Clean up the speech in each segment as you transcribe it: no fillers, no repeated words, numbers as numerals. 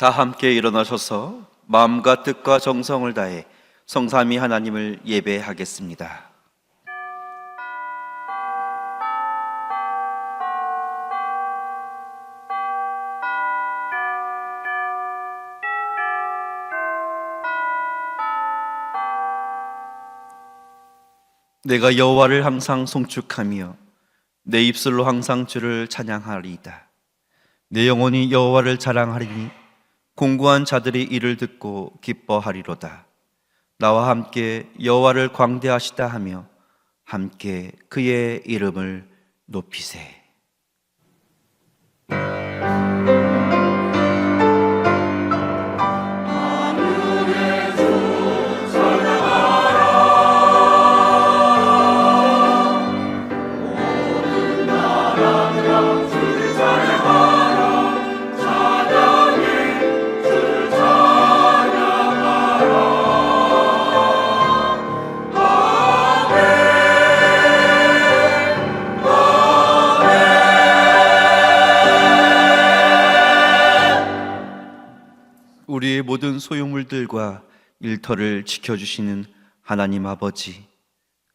다 함께 일어나셔서 마음과 뜻과 정성을 다해 성삼위 하나님을 예배하겠습니다. 내가 여호와를 항상 송축하며 내 입술로 항상 주를 찬양하리이다. 내 영혼이 여호와를 자랑하리니 공고한 자들이 이를 듣고 기뻐하리로다. 나와 함께 여호와를 광대하시다 하며 함께 그의 이름을 높이세. 우리의 모든 소유물들과 일터를 지켜주시는 하나님 아버지,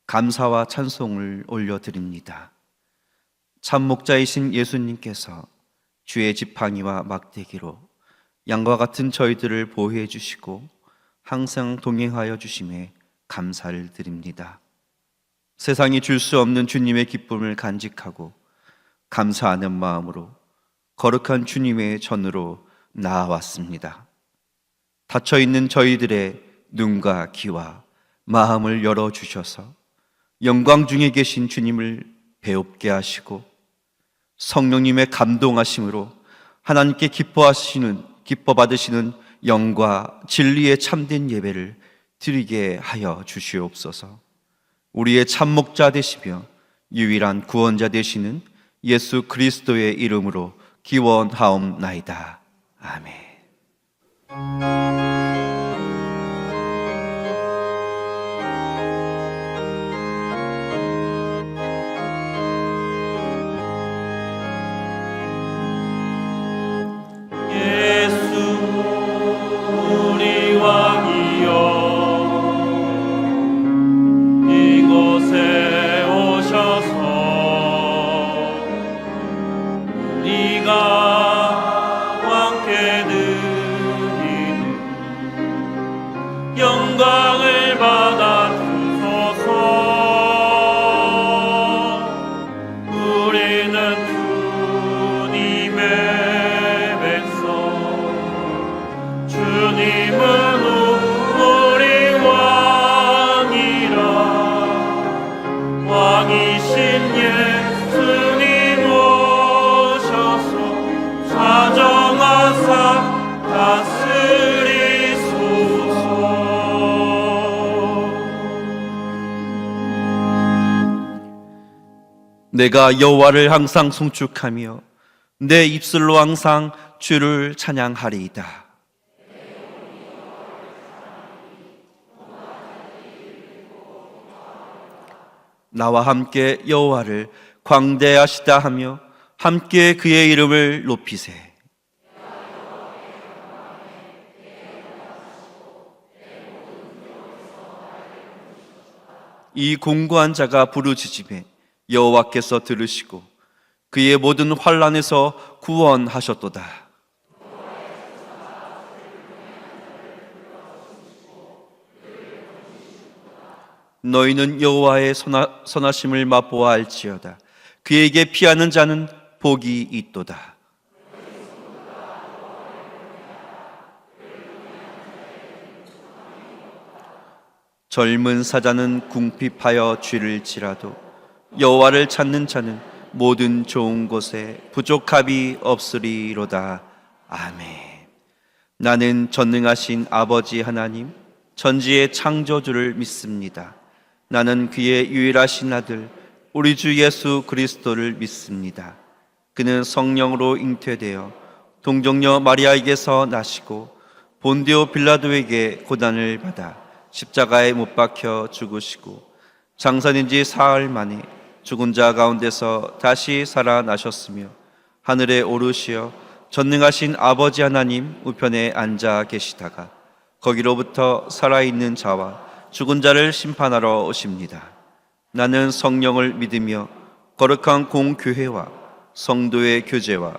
감사와 찬송을 올려드립니다. 참목자이신 예수님께서 주의 지팡이와 막대기로 양과 같은 저희들을 보호해 주시고 항상 동행하여 주심에 감사를 드립니다. 세상이 줄 수 없는 주님의 기쁨을 간직하고 감사하는 마음으로 거룩한 주님의 전으로 나아왔습니다. 닫혀있는 저희들의 눈과 귀와 마음을 열어주셔서 영광 중에 계신 주님을 배웁게 하시고 성령님의 감동하심으로 하나님께 기뻐받으시는 영과 진리의 참된 예배를 드리게 하여 주시옵소서. 우리의 참목자 되시며 유일한 구원자 되시는 예수 그리스도의 이름으로 기원하옵나이다. 아멘. 영광을 받아 주소서. 우리는 주님의 백성, 주님은 우리 왕이라. 왕이신 예수님 오셔서 사정하사 다스리소서. 내가 여호와를 항상 송축하며 내 입술로 항상 주를 찬양하리이다. 나와 함께 여호와를 광대하시다 하며 함께 그의 이름을 높이세. 이 공고한 자가 부르짖음에 여호와께서 들으시고 그의 모든 환난에서 구원하셨도다. 너희는 여호와의 선하심을 맛보아 알지어다. 그에게 피하는 자는 복이 있도다. 젊은 사자는 궁핍하여 쥐를 치라도 여호와를 찾는 자는 모든 좋은 곳에 부족함이 없으리로다. 아멘. 나는 전능하신 아버지 하나님, 전지의 창조주를 믿습니다. 나는 그의 유일하신 아들 우리 주 예수 그리스도를 믿습니다. 그는 성령으로 잉태되어 동정녀 마리아에게서 나시고 본디오 빌라도에게 고난을 받아 십자가에 못 박혀 죽으시고 장사된 지 사흘 만에 죽은 자 가운데서 다시 살아나셨으며 하늘에 오르시어 전능하신 아버지 하나님 우편에 앉아 계시다가 거기로부터 살아있는 자와 죽은 자를 심판하러 오십니다. 나는 성령을 믿으며 거룩한 공교회와 성도의 교제와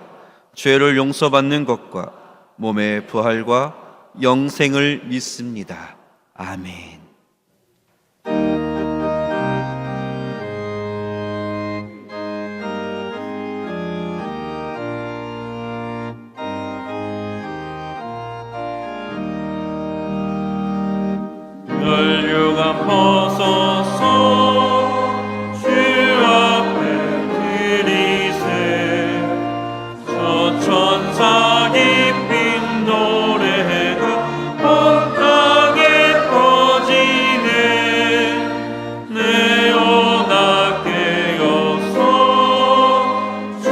죄를 용서받는 것과 몸의 부활과 영생을 믿습니다. 아멘. 혈류가 벗어서 주 앞에 드리세. 저 천사 깊은 노래가 온 땅에 퍼지네. 내어나 깨어서 주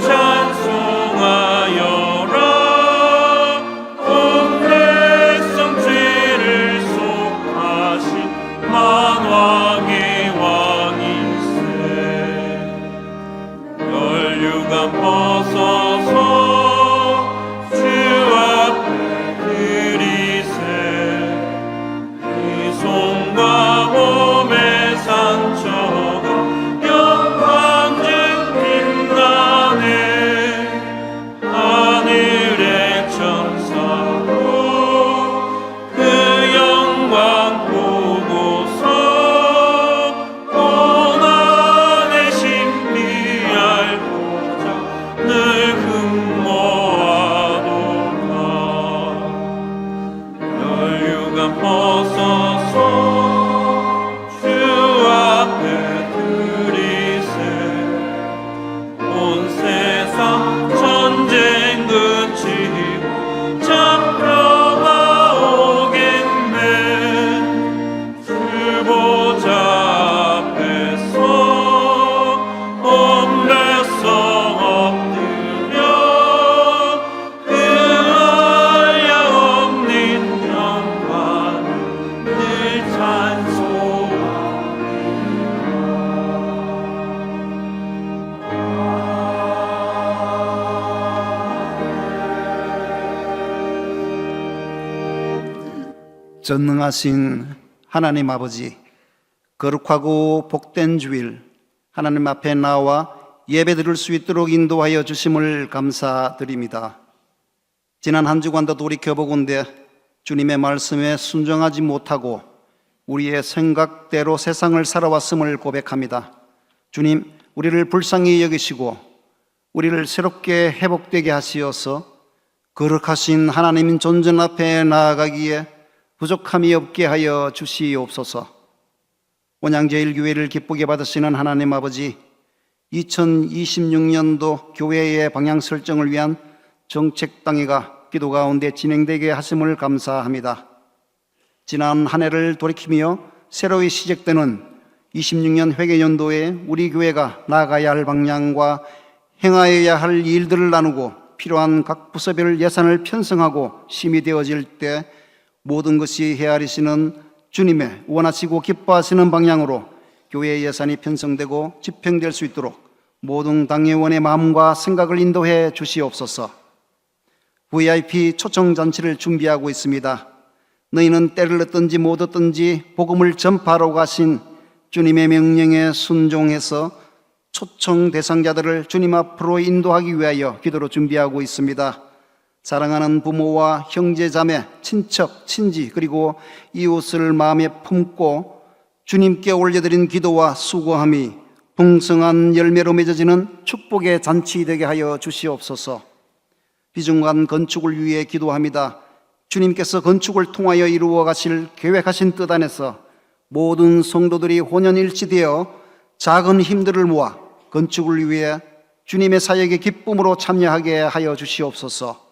찬송하여라. 온 백성 죄를 속하신 만왕의 왕이세. 혈류가 벗어서 주 앞에 드리세. 이 손과 몸의 상처가 영광 중 빛나네. 하늘의 천사로 그 영광 보고서 고난의 신비알고자 늘 흠모하도다. 혈류가 벗어서 주 앞에 드리세. 온 세상 전쟁 그치고 참평화 오겠네. 주 보좌 앞에서 온 백성 엎드려 그 한량없는 영광을 늘 전능하신 하나님 아버지, 거룩하고 복된 주일 하나님 앞에 나와 예배드릴 수 있도록 인도하여 주심을 감사드립니다. 지난 한 주간도 돌이켜보건대 주님의 말씀에 순종하지 못하고 우리의 생각대로 세상을 살아왔음을 고백합니다. 주님, 우리를 불쌍히 여기시고 우리를 새롭게 회복되게 하시어서 거룩하신 하나님 존전 앞에 나아가기에 부족함이 없게 하여 주시옵소서. 온양제일교회를 기쁘게 받으시는 하나님 아버지, 2026년도 교회의 방향 설정을 위한 정책당회가 기도 가운데 진행되게 하심을 감사합니다. 지난 한 해를 돌이키며 새로이 시작되는 26년 회계연도에 우리 교회가 나아가야 할 방향과 행하여야 할 일들을 나누고 필요한 각 부서별 예산을 편성하고 심의 되어질 때 모든 것이 헤아리시는 주님의 원하시고 기뻐하시는 방향으로 교회 예산이 편성되고 집행될 수 있도록 모든 당회원의 마음과 생각을 인도해 주시옵소서. VIP 초청잔치를 준비하고 있습니다. 너희는 때를 얻든지 못 얻든지 복음을 전파하러 가신 주님의 명령에 순종해서 초청 대상자들을 주님 앞으로 인도하기 위하여 기도로 준비하고 있습니다. 사랑하는 부모와 형제, 자매, 친척, 친지 그리고 이웃을 마음에 품고 주님께 올려드린 기도와 수고함이 풍성한 열매로 맺어지는 축복의 잔치 되게 하여 주시옵소서. 비중한 건축을 위해 기도합니다. 주님께서 건축을 통하여 이루어 가실 계획하신 뜻 안에서 모든 성도들이 혼연일치되어 작은 힘들을 모아 건축을 위해 주님의 사역에 기쁨으로 참여하게 하여 주시옵소서.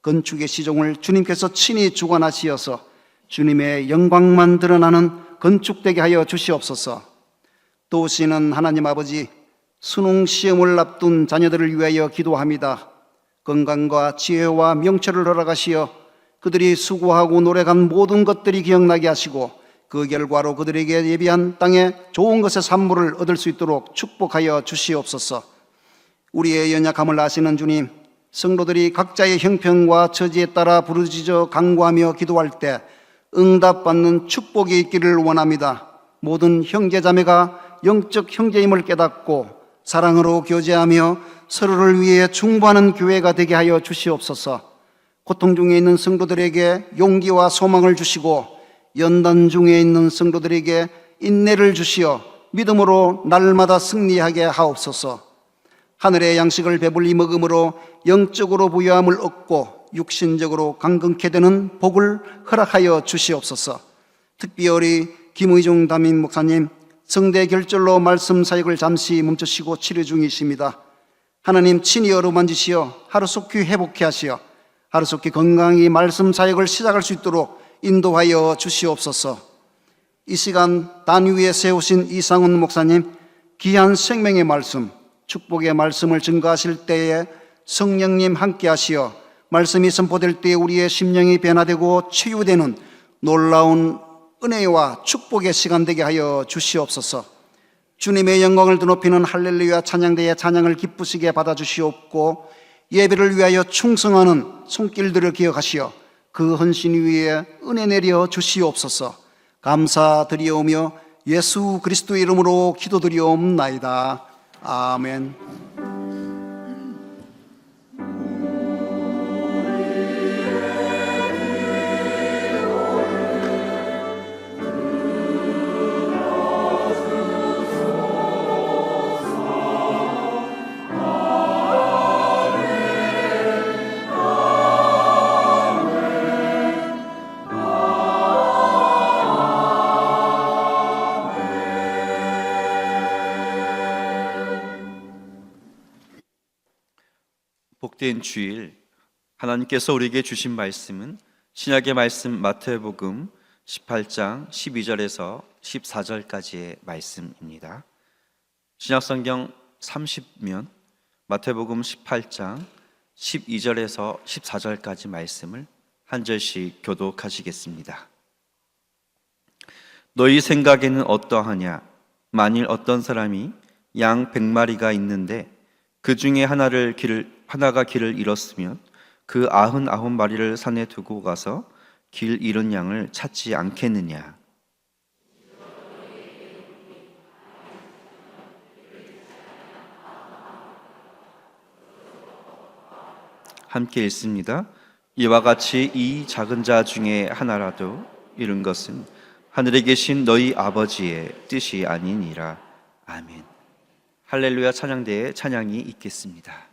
건축의 시종을 주님께서 친히 주관하시어서 주님의 영광만 드러나는 건축되게 하여 주시옵소서. 또 오시는 하나님 아버지, 수능 시험을 앞둔 자녀들을 위하여 기도합니다. 건강과 지혜와 명철을 허락하시어 그들이 수고하고 노력한 모든 것들이 기억나게 하시고 그 결과로 그들에게 예비한 땅에 좋은 것의 산물을 얻을 수 있도록 축복하여 주시옵소서. 우리의 연약함을 아시는 주님, 성도들이 각자의 형편과 처지에 따라 부르짖어 간구하며 기도할 때 응답받는 축복이 있기를 원합니다. 모든 형제자매가 영적 형제임을 깨닫고 사랑으로 교제하며 서로를 위해 중보하는 교회가 되게 하여 주시옵소서. 고통 중에 있는 성도들에게 용기와 소망을 주시고 연단 중에 있는 성도들에게 인내를 주시어 믿음으로 날마다 승리하게 하옵소서. 하늘의 양식을 배불리 먹음으로 영적으로 부유함을 얻고 육신적으로 강건케 되는 복을 허락하여 주시옵소서. 특별히 김의중 담임 목사님 성대 결절로 말씀 사역을 잠시 멈추시고 치료 중이십니다. 하나님 친히 어루만지시어 하루속히 회복케 하시어 하루속히 건강히 말씀 사역을 시작할 수 있도록 인도하여 주시옵소서. 이 시간 단 위에 세우신 이상훈 목사님 귀한 생명의 말씀, 축복의 말씀을 증거하실 때에 성령님 함께 하시어 말씀이 선포될 때 우리의 심령이 변화되고 치유되는 놀라운 은혜와 축복의 시간 되게 하여 주시옵소서. 주님의 영광을 드높이는 할렐루야 찬양대의 찬양을 기쁘시게 받아주시옵고 예배를 위하여 충성하는 손길들을 기억하시어 그 헌신 위에 은혜 내려 주시옵소서. 감사드리오며 예수 그리스도의 이름으로 기도드리옵나이다. 아멘. 복된 주일, 하나님께서 우리에게 주신 말씀은 신약의 말씀 마태복음 18장 12절에서 14절까지의 말씀입니다. 신약성경 30면 마태복음 18장 12절에서 14절까지 말씀을 한 절씩 교독하시겠습니다. 너희 생각에는 어떠하냐? 만일 어떤 사람이 양 100마리가 있는데 그 중에 하나가 길을 잃었으면 그 99마리를 산에 두고 가서 길 잃은 양을 찾지 않겠느냐? 함께 읽습니다. 이와 같이 이 작은 자 중에 하나라도 잃은 것은 하늘에 계신 너희 아버지의 뜻이 아니니라. 아멘. 할렐루야 찬양대에 찬양이 있겠습니다.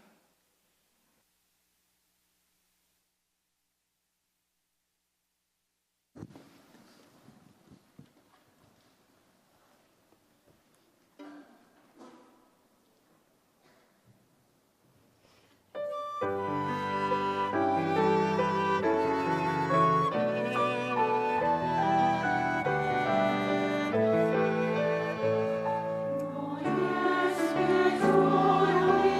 예수 조용히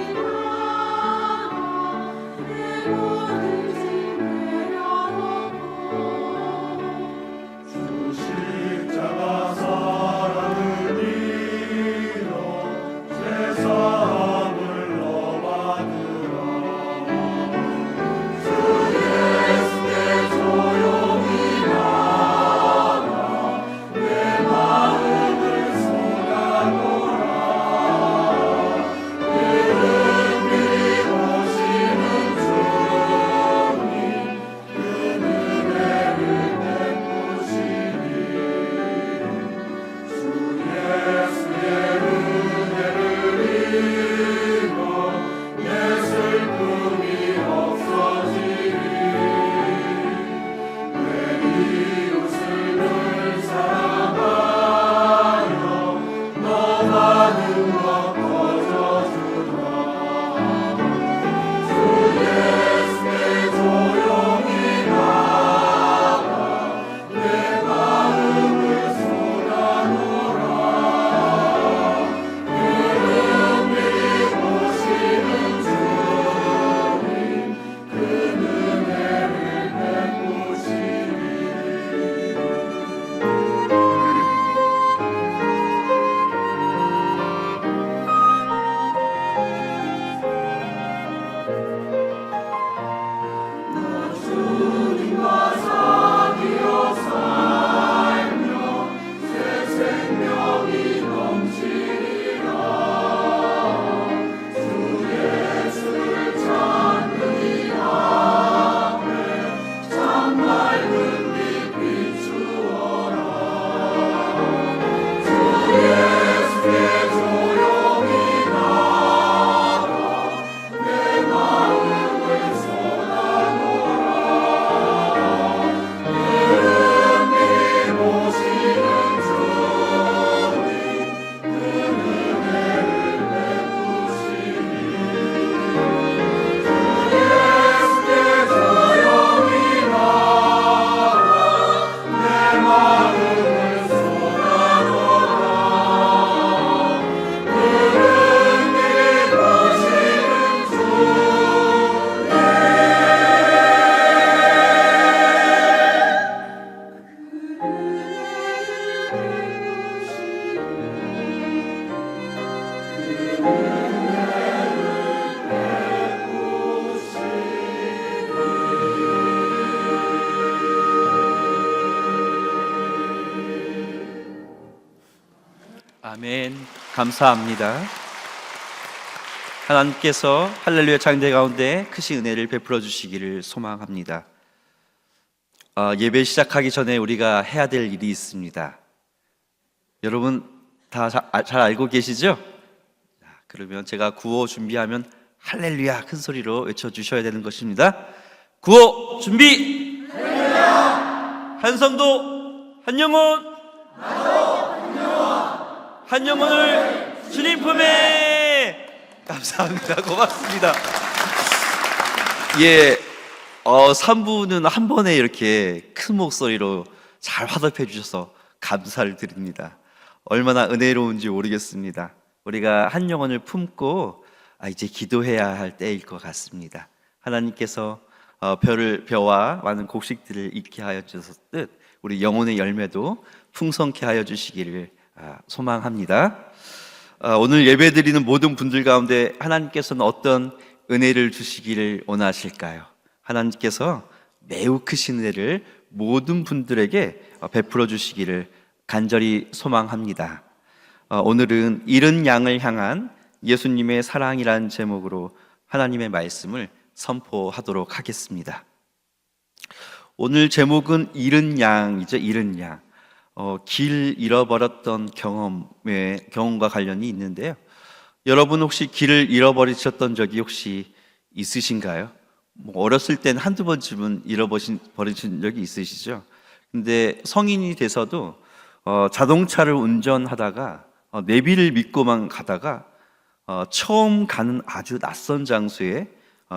아멘. 감사합니다. 하나님께서 할렐루야 장대 가운데 크신 은혜를 베풀어 주시기를 소망합니다. 예배 시작하기 전에 우리가 해야 될 일이 있습니다. 여러분 다 잘 알고 계시죠? 그러면 제가 구호 준비하면 할렐루야 큰 소리로 외쳐주셔야 되는 것입니다. 구호 준비! 할렐루야! 한 성도, 한 영혼, 한 영혼을 주님 품에! 감사합니다. 고맙습니다. 예, 3부는 한 번에 이렇게 큰 목소리로 잘 화답해 주셔서 감사를 드립니다. 얼마나 은혜로운지 모르겠습니다. 우리가 한 영혼을 품고 이제 기도해야 할 때일 것 같습니다. 하나님께서 벼와 많은 곡식들을 익게 하여 주셨듯 우리 영혼의 열매도 풍성케 하여 주시기를 소망합니다. 오늘 예배드리는 모든 분들 가운데 하나님께서는 어떤 은혜를 주시기를 원하실까요? 하나님께서 매우 크신 은혜를 모든 분들에게 베풀어 주시기를 간절히 소망합니다. 오늘은 잃은 양을 향한 예수님의 사랑이라는 제목으로 하나님의 말씀을 선포하도록 하겠습니다. 오늘 제목은 잃은 양이죠. 잃은 양. 길 잃어버렸던 경험과 관련이 있는데요. 여러분 혹시 길을 잃어버리셨던 적이 혹시 있으신가요? 어렸을 땐 한두 번쯤은 잃어버리신 적이 있으시죠? 근데 성인이 돼서도 자동차를 운전하다가 내비를 믿고만 가다가 처음 가는 아주 낯선 장소에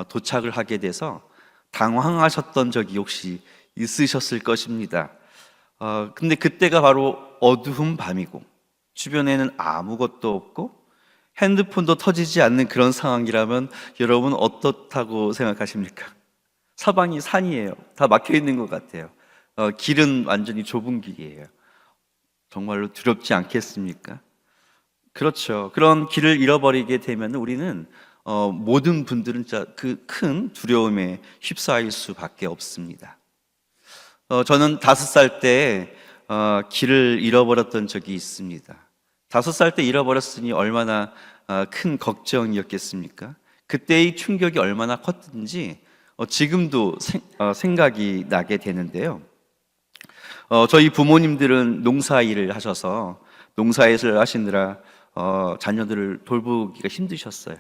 도착을 하게 돼서 당황하셨던 적이 혹시 있으셨을 것입니다. 근데 그때가 바로 어두운 밤이고 주변에는 아무것도 없고 핸드폰도 터지지 않는 그런 상황이라면 여러분 어떻다고 생각하십니까? 사방이 산이에요. 다 막혀 있는 것 같아요. 길은 완전히 좁은 길이에요. 정말로 두렵지 않겠습니까? 그렇죠. 그런 길을 잃어버리게 되면 우리는 모든 분들은 진짜 그 큰 두려움에 휩싸일 수밖에 없습니다. 저는 5살 때 길을 잃어버렸던 적이 있습니다. 5살 때 잃어버렸으니 얼마나 큰 걱정이었겠습니까? 그때의 충격이 얼마나 컸든지 지금도 생각이 나게 되는데요. 저희 부모님들은 농사일을 하셔서 농사일을 하시느라 자녀들을 돌보기가 힘드셨어요.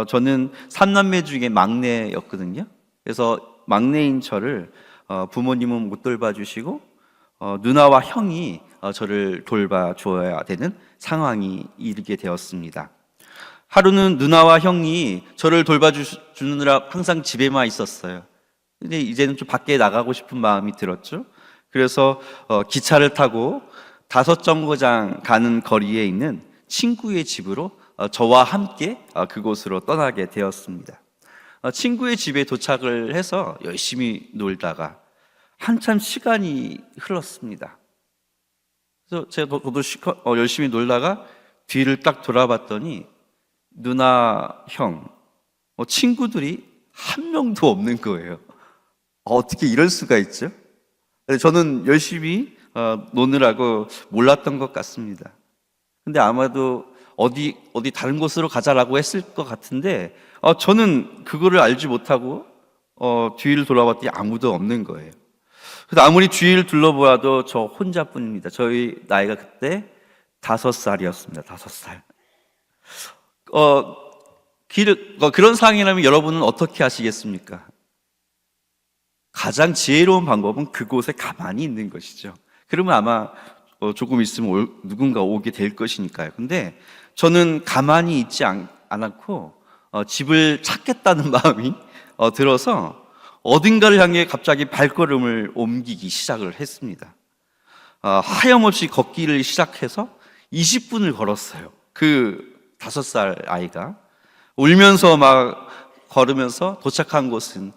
저는 3남매 중에 막내였거든요. 그래서 막내인 저를 부모님은 못 돌봐주시고 누나와 형이 저를 돌봐줘야 되는 상황이 이르게 되었습니다. 하루는 누나와 형이 저를 돌봐주느라 항상 집에만 있었어요. 근데 이제는 좀 밖에 나가고 싶은 마음이 들었죠. 그래서 기차를 타고 5정거장 가는 거리에 있는 친구의 집으로 저와 함께 그곳으로 떠나게 되었습니다. 친구의 집에 도착을 해서 열심히 놀다가 한참 시간이 흘렀습니다. 그래서 제가 저도 열심히 놀다가 뒤를 딱 돌아봤더니 누나, 형, 친구들이 한 명도 없는 거예요. 어떻게 이럴 수가 있죠? 저는 열심히 노느라고 몰랐던 것 같습니다. 근데 아마도 어디 다른 곳으로 가자라고 했을 것 같은데 저는 그거를 알지 못하고 뒤를 돌아봤더니 아무도 없는 거예요. 그래서 아무리 주위를 둘러보아도 저 혼자뿐입니다. 저희 나이가 그때 5살이었습니다. 5살. 그런 상황이라면 여러분은 어떻게 하시겠습니까? 가장 지혜로운 방법은 그곳에 가만히 있는 것이죠. 그러면 아마 조금 있으면 누군가 오게 될 것이니까요. 근데 저는 가만히 있지 않았고 집을 찾겠다는 마음이 들어서 어딘가를 향해 갑자기 발걸음을 옮기기 시작을 했습니다. 하염없이 걷기를 시작해서 20분을 걸었어요. 그 5살 아이가 울면서 막 걸으면서 도착한 곳은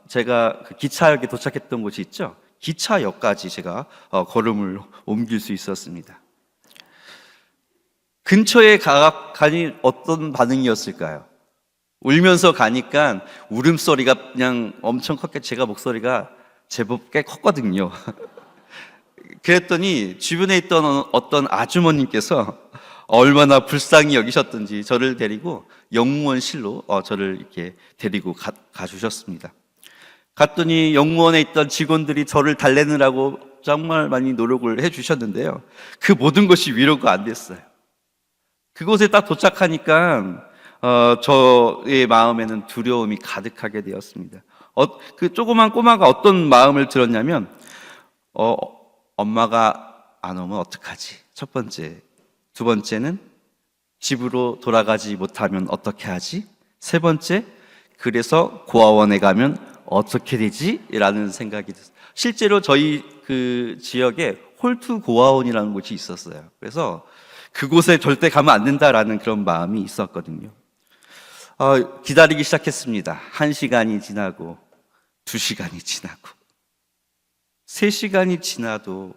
제가 그 기차역에 도착했던 곳이 있죠. 기차역까지 제가 걸음을 옮길 수 있었습니다. 근처에 가니 어떤 반응이었을까요? 울면서 가니까 울음소리가 그냥 엄청 컸게 제가 목소리가 제법 꽤 컸거든요. 그랬더니 주변에 있던 어떤 아주머님께서 얼마나 불쌍히 여기셨던지 저를 데리고 영무원실로 저를 이렇게 데리고 가주셨습니다. 갔더니 영무원에 있던 직원들이 저를 달래느라고 정말 많이 노력을 해주셨는데요. 그 모든 것이 위로가 안 됐어요. 그곳에 딱 도착하니까 저의 마음에는 두려움이 가득하게 되었습니다. 그 조그만 꼬마가 어떤 마음을 들었냐면 엄마가 안 오면 어떡하지? 첫 번째. 두 번째는 집으로 돌아가지 못하면 어떻게 하지? 세 번째, 그래서 고아원에 가면 어떻게 되지? 라는 생각이 들었어요. 실제로 저희 그 지역에 홀트 고아원이라는 곳이 있었어요. 그래서 그곳에 절대 가면 안 된다라는 그런 마음이 있었거든요. 기다리기 시작했습니다. 1시간이 지나고 2시간이 지나고 3시간이 지나도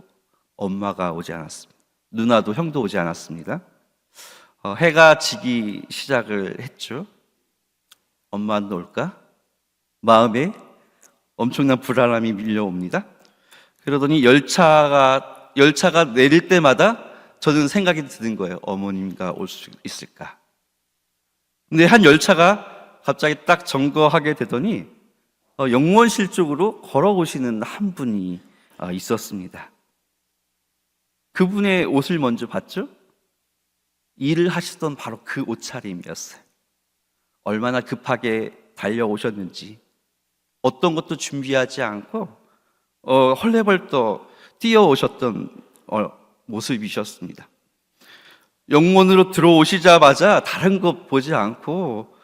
엄마가 오지 않았습니다. 누나도 형도 오지 않았습니다. 해가 지기 시작을 했죠. 엄마 안 올까? 마음에 엄청난 불안함이 밀려옵니다. 그러더니 열차가 내릴 때마다 저는 생각이 드는 거예요. 어머님과 올 수 있을까? 근데 한 열차가 갑자기 딱 정거하게 되더니 영무원실 쪽으로 걸어오시는 한 분이 있었습니다. 그분의 옷을 먼저 봤죠? 일을 하시던 바로 그 옷차림이었어요. 얼마나 급하게 달려오셨는지 어떤 것도 준비하지 않고 헐레벌떡 뛰어오셨던 모습이셨습니다. 영문으로 들어오시자마자 다른 것 보지 않고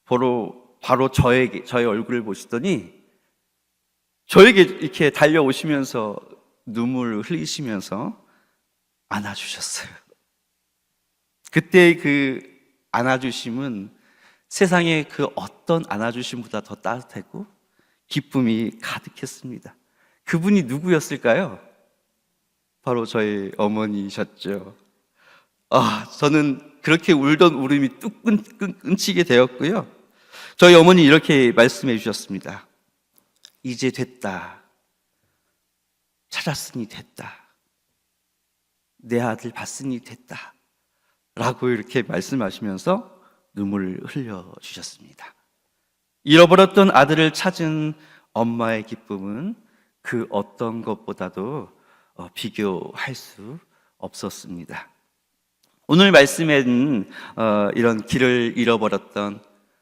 바로 저의 얼굴을 보시더니 저에게 이렇게 달려오시면서 눈물을 흘리시면서 안아주셨어요. 그때 그 안아주심은 세상의 그 어떤 안아주심보다 더 따뜻했고 기쁨이 가득했습니다. 그분이 누구였을까요? 바로 저희 어머니셨죠. 저는 그렇게 울던 울음이 뚝 끊치게 되었고요. 저희 어머니 이렇게 말씀해 주셨습니다. 이제 됐다. 찾았으니 됐다. 내 아들 봤으니 됐다. 라고 이렇게 말씀하시면서 눈물을 흘려주셨습니다. 잃어버렸던 아들을 찾은 엄마의 기쁨은 그 어떤 것보다도 비교할 수 없었습니다. 오늘 말씀에는 이런 길을 잃어버렸던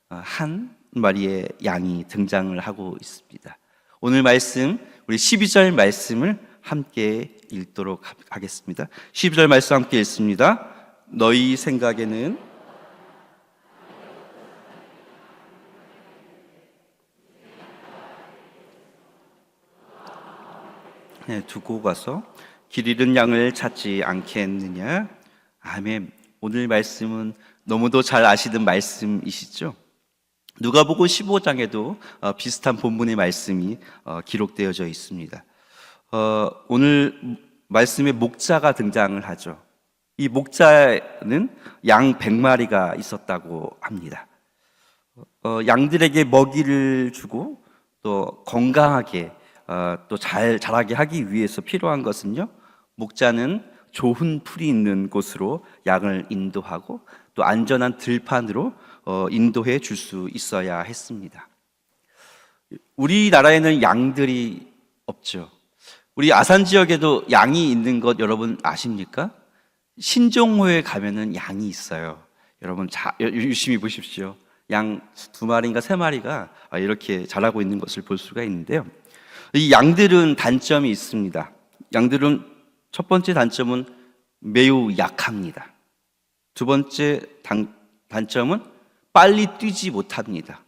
한 마리의 양이 등장을 하고 있습니다. 오늘 말씀, 우리 12절 말씀을 함께 읽도록 하겠습니다. 12절 말씀 함께 읽습니다. 너희 생각에는 두고 가서 길 잃은 양을 찾지 않겠느냐. 아멘. 오늘 말씀은 너무도 잘 아시는 말씀이시죠? 누가복음 15장에도 비슷한 본문의 말씀이 기록되어져 있습니다. 오늘 말씀에 목자가 등장을 하죠. 이 목자는 양 100마리가 있었다고 합니다. 양들에게 먹이를 주고 또 건강하게 또 잘 자라게 하기 위해서 필요한 것은요, 목자는 좋은 풀이 있는 곳으로 양을 인도하고 또 안전한 들판으로 인도해 줄 수 있어야 했습니다. 우리나라에는 양들이 없죠. 우리 아산 지역에도 양이 있는 것 여러분 아십니까? 신종호에 가면은 양이 있어요. 여러분 유심히 보십시오. 양 2마리인가 3마리가 이렇게 자라고 있는 것을 볼 수가 있는데요. 이 양들은 단점이 있습니다. 양들은 첫 번째 단점은 매우 약합니다. 두 번째 단점은 빨리 뛰지 못합니다.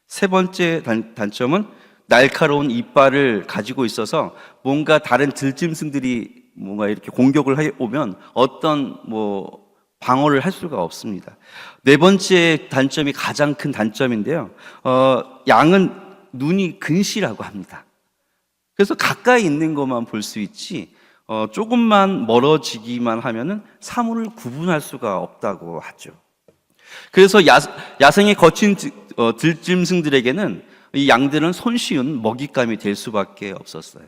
세 번째 단점은 날카로운 이빨을 가지고 있어서 뭔가 다른 들짐승들이 뭔가 이렇게 공격을 해 오면 어떤 방어를 할 수가 없습니다. 네 번째 단점이 가장 큰 단점인데요. 양은 눈이 근시라고 합니다. 그래서 가까이 있는 것만 볼 수 있지 조금만 멀어지기만 하면은 사물을 구분할 수가 없다고 하죠. 그래서 야생의 거친 들짐승들에게는 이 양들은 손쉬운 먹잇감이 될 수밖에 없었어요.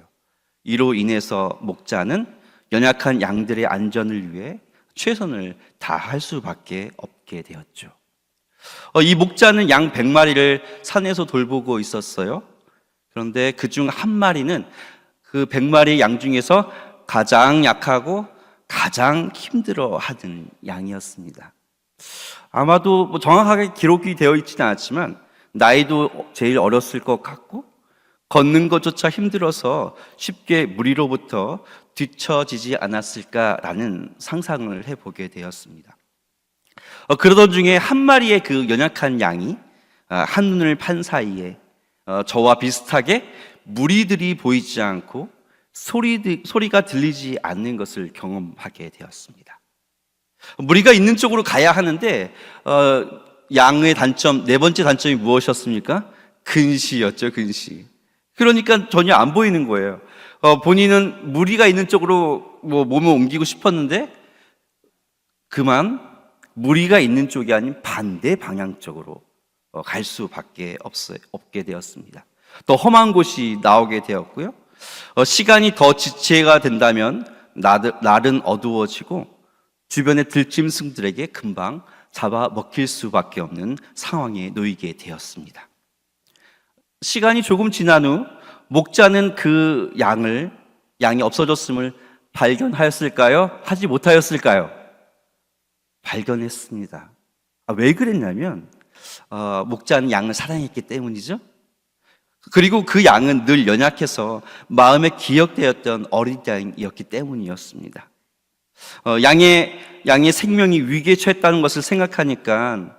이로 인해서 목자는 연약한 양들의 안전을 위해 최선을 다할 수밖에 없게 되었죠. 이 목자는 양 100마리를 산에서 돌보고 있었어요. 그런데 그중 한 마리는 그 100마리 양 중에서 가장 약하고 가장 힘들어하는 양이었습니다. 아마도 정확하게 기록이 되어 있지는 않았지만 나이도 제일 어렸을 것 같고 걷는 것조차 힘들어서 쉽게 무리로부터 뒤처지지 않았을까라는 상상을 해보게 되었습니다. 그러던 중에 한 마리의 그 연약한 양이 한눈을 판 사이에 저와 비슷하게 무리들이 보이지 않고 소리가 들리지 않는 것을 경험하게 되었습니다. 무리가 있는 쪽으로 가야 하는데 양의 단점, 네 번째 단점이 무엇이었습니까? 근시였죠, 근시. 그러니까 전혀 안 보이는 거예요. 본인은 무리가 있는 쪽으로 몸을 옮기고 싶었는데 그만 무리가 있는 쪽이 아닌 반대 방향 쪽으로 갈 수밖에 없게 되었습니다. 더 험한 곳이 나오게 되었고요. 시간이 더 지체가 된다면 날은 어두워지고 주변의 들짐승들에게 금방 잡아먹힐 수밖에 없는 상황에 놓이게 되었습니다. 시간이 조금 지난 후 목자는 그 양이 없어졌음을 발견하였을까요? 하지 못하였을까요? 발견했습니다. 왜 그랬냐면 목자는 양을 사랑했기 때문이죠. 그리고 그 양은 늘 연약해서 마음에 기억되었던 어린 양이었기 때문이었습니다. 양의 생명이 위기에 처했다는 것을 생각하니까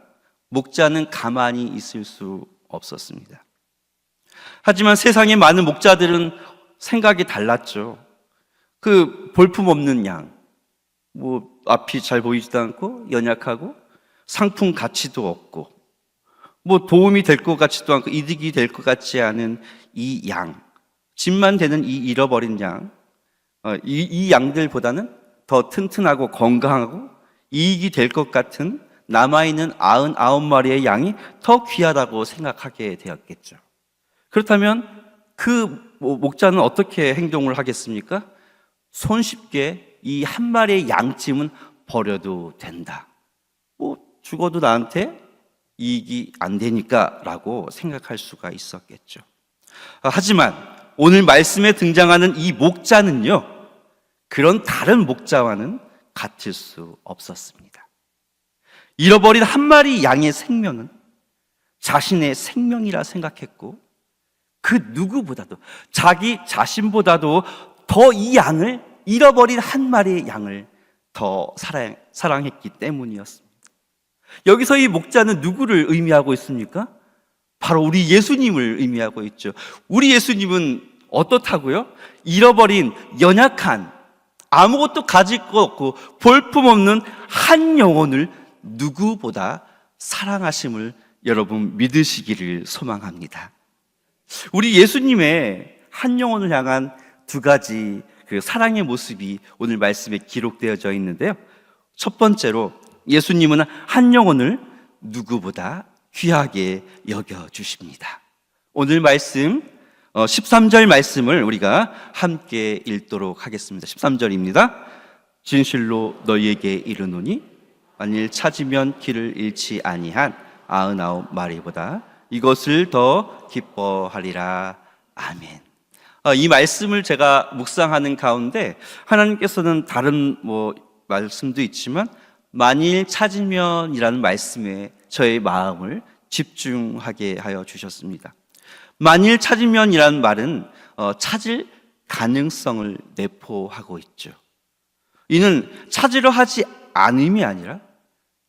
목자는 가만히 있을 수 없었습니다. 하지만 세상의 많은 목자들은 생각이 달랐죠. 그 볼품없는 양, 앞이 잘 보이지도 않고 연약하고 상품 가치도 없고 도움이 될 것 같지도 않고 이득이 될 것 같지 않은 이 양, 집만 되는 이 잃어버린 양, 이 양들보다는 더 튼튼하고 건강하고 이익이 될 것 같은 남아있는 99마리의 양이 더 귀하다고 생각하게 되었겠죠. 그렇다면 그 목자는 어떻게 행동을 하겠습니까? 손쉽게 이 한 마리의 양찜은 버려도 된다. 죽어도 나한테 이익이 안 되니까 라고 생각할 수가 있었겠죠. 하지만 오늘 말씀에 등장하는 이 목자는요, 그런 다른 목자와는 같을 수 없었습니다. 잃어버린 한 마리 양의 생명은 자신의 생명이라 생각했고 그 누구보다도 자기 자신보다도 더 이 양을, 잃어버린 한 마리의 양을 더 사랑했기 때문이었습니다. 여기서 이 목자는 누구를 의미하고 있습니까? 바로 우리 예수님을 의미하고 있죠. 우리 예수님은 어떻다고요? 잃어버린 연약한 아무것도 가질 것 없고 볼품없는 한 영혼을 누구보다 사랑하심을 여러분 믿으시기를 소망합니다. 우리 예수님의 한 영혼을 향한 두 가지 그 사랑의 모습이 오늘 말씀에 기록되어져 있는데요. 첫 번째로 예수님은 한 영혼을 누구보다 귀하게 여겨주십니다. 오늘 말씀 13절 말씀을 우리가 함께 읽도록 하겠습니다. 13절입니다. 진실로 너희에게 이르노니 만일 찾으면 길을 잃지 아니한 99마리보다 이것을 더 기뻐하리라. 아멘. 이 말씀을 제가 묵상하는 가운데 하나님께서는 다른 말씀도 있지만 만일 찾으면이라는 말씀에 저의 마음을 집중하게 하여 주셨습니다. 만일 찾으면이라는 말은 찾을 가능성을 내포하고 있죠. 이는 찾으려 하지 않음이 아니라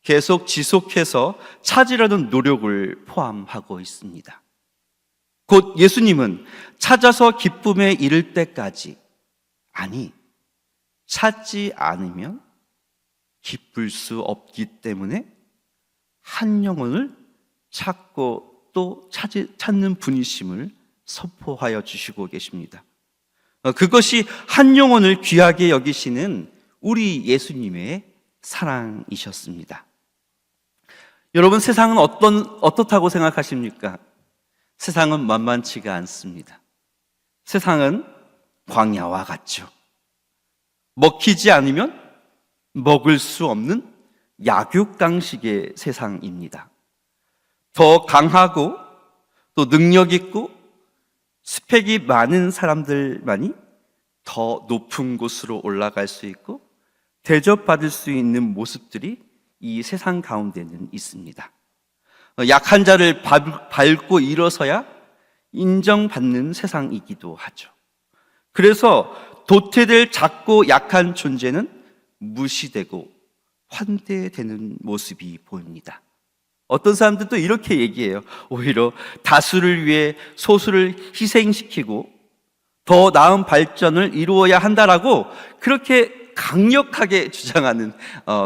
계속 지속해서 찾으려는 노력을 포함하고 있습니다. 곧 예수님은 찾아서 기쁨에 이를 때까지, 아니 찾지 않으면 기쁠 수 없기 때문에 한 영혼을 찾고 또 찾는 분이심을 선포하여 주시고 계십니다. 그것이 한 영혼을 귀하게 여기시는 우리 예수님의 사랑이셨습니다. 여러분, 세상은 어떻다고 생각하십니까? 세상은 만만치가 않습니다. 세상은 광야와 같죠. 먹히지 않으면 먹을 수 없는 약육강식의 세상입니다. 더 강하고 또 능력 있고 스펙이 많은 사람들만이 더 높은 곳으로 올라갈 수 있고 대접받을 수 있는 모습들이 이 세상 가운데는 있습니다. 약한 자를 밟고 일어서야 인정받는 세상이기도 하죠. 그래서 도태될 작고 약한 존재는 무시되고 환대되는 모습이 보입니다. 어떤 사람들은 또 이렇게 얘기해요. 오히려 다수를 위해 소수를 희생시키고 더 나은 발전을 이루어야 한다라고 그렇게 강력하게 주장하는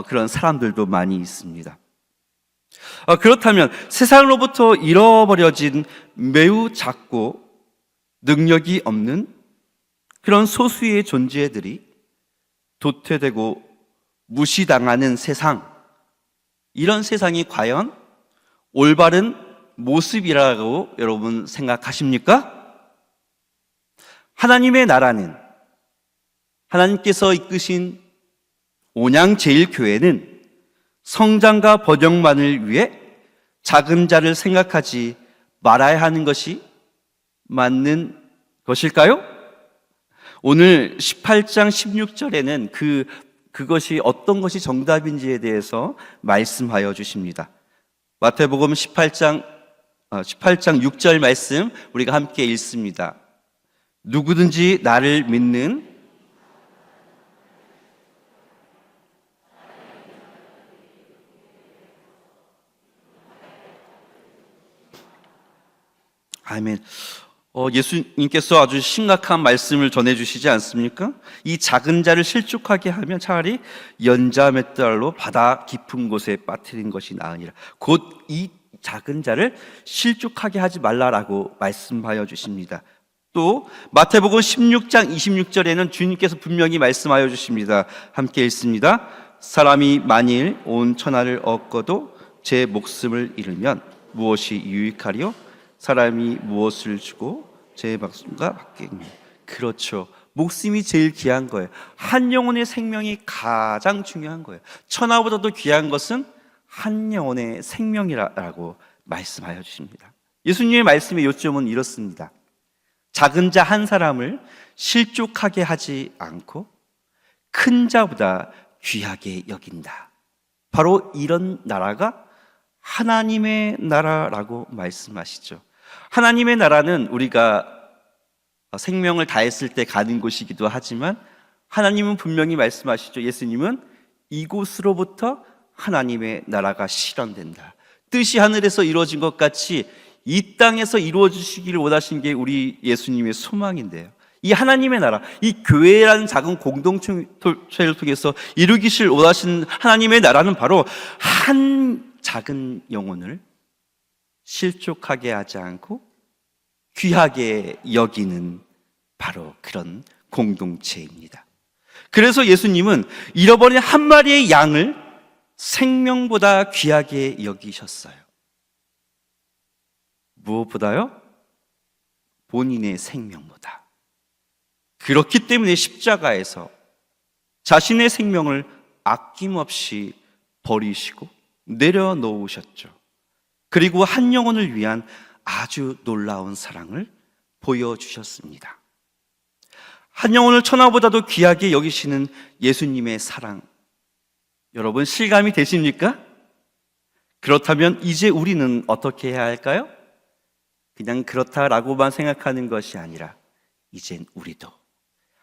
그런 사람들도 많이 있습니다. 그렇다면 세상으로부터 잃어버려진 매우 작고 능력이 없는 그런 소수의 존재들이 도태되고 무시당하는 세상, 이런 세상이 과연 올바른 모습이라고 여러분 생각하십니까? 하나님의 나라는, 하나님께서 이끄신 온양제일교회는 성장과 번영만을 위해 작은 자를 생각하지 말아야 하는 것이 맞는 것일까요? 오늘 18장 16절에는 그것이 어떤 것이 정답인지에 대해서 말씀하여 주십니다. 마태복음 18장 6절 말씀 우리가 함께 읽습니다. 누구든지 나를 믿는 아멘. 예수님께서 아주 심각한 말씀을 전해주시지 않습니까? 이 작은 자를 실족하게 하면 차라리 연자 몇 달로 바다 깊은 곳에 빠뜨린 것이 나으니라. 곧 이 작은 자를 실족하게 하지 말라라고 말씀하여 주십니다. 또 마태복음 16장 26절에는 주님께서 분명히 말씀하여 주십니다. 함께 읽습니다. 사람이 만일 온 천하를 얻고도 제 목숨을 잃으면 무엇이 유익하리요? 사람이 무엇을 주고 제 목숨과 받겠느냐. 그렇죠. 목숨이 제일 귀한 거예요. 한 영혼의 생명이 가장 중요한 거예요. 천하보다도 귀한 것은 한 영혼의 생명이라고 말씀하여 주십니다. 예수님의 말씀의 요점은 이렇습니다. 작은 자 한 사람을 실족하게 하지 않고 큰 자보다 귀하게 여긴다. 바로 이런 나라가 하나님의 나라라고 말씀하시죠. 하나님의 나라는 우리가 생명을 다했을 때 가는 곳이기도 하지만 하나님은 분명히 말씀하시죠. 예수님은 이곳으로부터 하나님의 나라가 실현된다. 뜻이 하늘에서 이루어진 것 같이 이 땅에서 이루어지시기를 원하신 게 우리 예수님의 소망인데요. 이 하나님의 나라, 이 교회라는 작은 공동체를 통해서 이루기를 원하신 하나님의 나라는 바로 한 작은 영혼을 실족하게 하지 않고 귀하게 여기는 바로 그런 공동체입니다. 그래서 예수님은 잃어버린 한 마리의 양을 생명보다 귀하게 여기셨어요. 무엇보다요? 본인의 생명보다. 그렇기 때문에 십자가에서 자신의 생명을 아낌없이 버리시고 내려놓으셨죠. 그리고 한 영혼을 위한 아주 놀라운 사랑을 보여주셨습니다. 한 영혼을 천하보다도 귀하게 여기시는 예수님의 사랑, 여러분 실감이 되십니까? 그렇다면 이제 우리는 어떻게 해야 할까요? 그냥 그렇다라고만 생각하는 것이 아니라 이젠 우리도